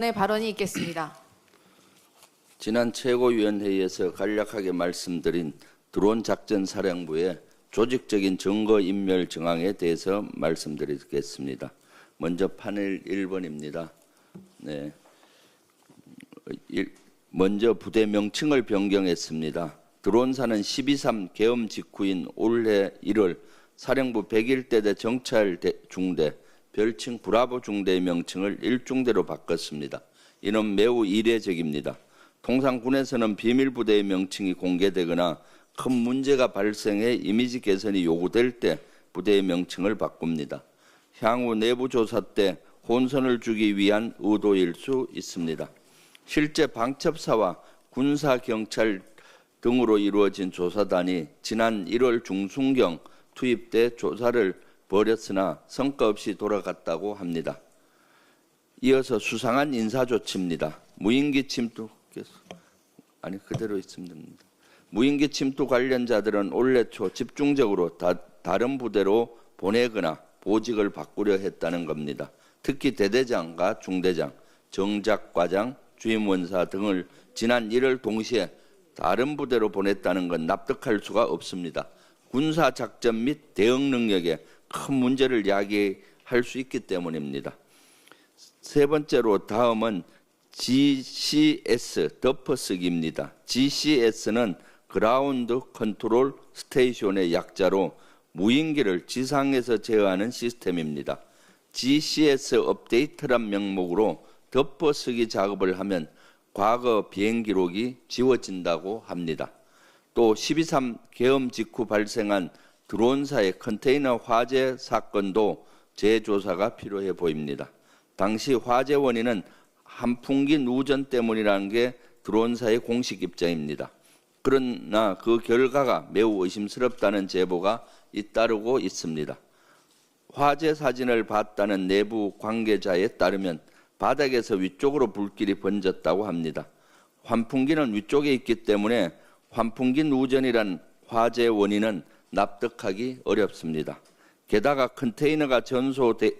네, 발언이 있겠습니다. 지난 최고위원회의에서 간략하게 말씀드린 드론 작전 사령부의 조직적인 증거 인멸 정황에 대해서 말씀드리겠습니다. 먼저 파넬 1번입니다. 네. 먼저 부대 명칭을 변경했습니다. 드론사는 12.3 계엄 직후인 올해 1월 사령부 101대대 정찰 중대 별칭 브라보 중대의 명칭을 1중대로 바꿨습니다. 이는 매우 이례적입니다. 통상 군에서는 비밀 부대의 명칭이 공개되거나 큰 문제가 발생해 이미지 개선이 요구될 때 부대의 명칭을 바꿉니다. 향후 내부 조사 때 혼선을 주기 위한 의도일 수 있습니다. 실제 방첩사와 군사 경찰 등으로 이루어진 조사단이 지난 1월 중순경 투입돼 조사를 벌였으나 성과 없이 돌아갔다고 합니다. 이어서 수상한 인사조치입니다. 무인기 침투 그대로 있습니다. 무인기 침투 관련자들은 올해 초 집중적으로 다른 부대로 보내거나 보직을 바꾸려 했다는 겁니다. 특히 대대장과 중대장, 정작과장, 주임원사 등을 지난 1월 동시에 다른 부대로 보냈다는 건 납득할 수가 없습니다. 군사작전 및 대응 능력에 큰 문제를 야기할 수 있기 때문입니다. 세 번째로 다음은 GCS 덮어쓰기입니다. GCS는 그라운드 컨트롤 스테이션의 약자로 무인기를 지상에서 제어하는 시스템입니다. GCS 업데이트란 명목으로 덮어쓰기 작업을 하면 과거 비행 기록이 지워진다고 합니다. 또 12.3 계엄 직후 발생한 드론사의 컨테이너 화재 사건도 재조사가 필요해 보입니다. 당시 화재 원인은 한풍기 누전 때문이라는 게 드론사의 공식 입장입니다. 그러나 그 결과가 매우 의심스럽다는 제보가 잇따르고 있습니다. 화재 사진을 봤다는 내부 관계자에 따르면 바닥에서 위쪽으로 불길이 번졌다고 합니다. 환풍기는 위쪽에 있기 때문에 환풍기 누전이란 화재 원인은 납득하기 어렵습니다. 게다가 컨테이너가 전소했다면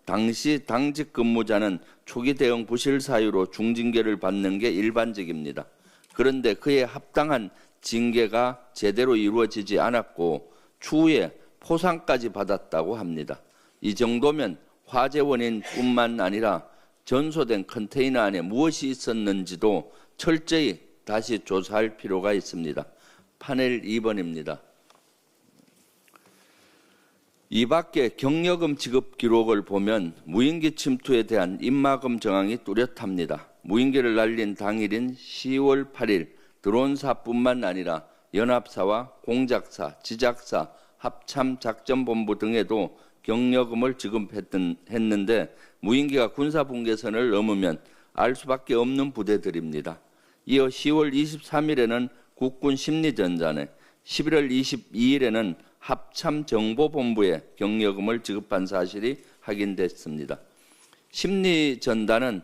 당시 당직 근무자는 초기 대응 부실 사유로 중징계를 받는 게 일반적입니다. 그런데 그에 합당한 징계가 제대로 이루어지지 않았고 추후에 포상까지 받았다고 합니다. 이 정도면 화재 원인뿐만 아니라 전소된 컨테이너 안에 무엇이 있었는지도 철저히 다시 조사할 필요가 있습니다. 파넬 2번입니다. 이 밖에 경력금 지급 기록을 보면 무인기 침투에 대한 입마금 정황이 뚜렷합니다. 무인기를 날린 당일인 10월 8일 드론사뿐만 아니라 연합사와 공작사, 지작사, 합참작전본부 등에도 경력금을 지급했는데 무인기가 군사분계선을 넘으면 알 수밖에 없는 부대들입니다. 이어 10월 23일에는 국군 심리전단에 11월 22일에는 합참정보본부에 경력금을 지급한 사실이 확인됐습니다. 심리전단은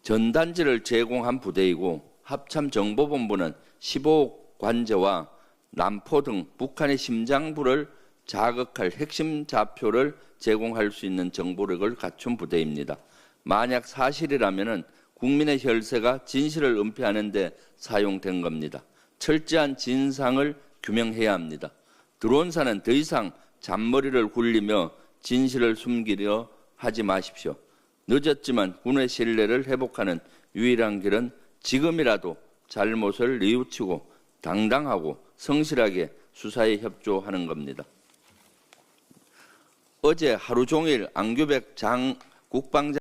전단지를 제공한 부대이고 합참정보본부는 15억 관제와 남포 등 북한의 심장부를 자극할 핵심 좌표를 제공할 수 있는 정보력을 갖춘 부대입니다. 만약 사실이라면 국민의 혈세가 진실을 은폐하는 데 사용된 겁니다. 철저한 진상을 규명해야 합니다. 드론사는 더 이상 잔머리를 굴리며 진실을 숨기려 하지 마십시오. 늦었지만 군의 신뢰를 회복하는 유일한 길은 지금이라도 잘못을 뉘우치고 당당하고 성실하게 수사에 협조하는 겁니다. 어제 하루 종일 안규백 국방장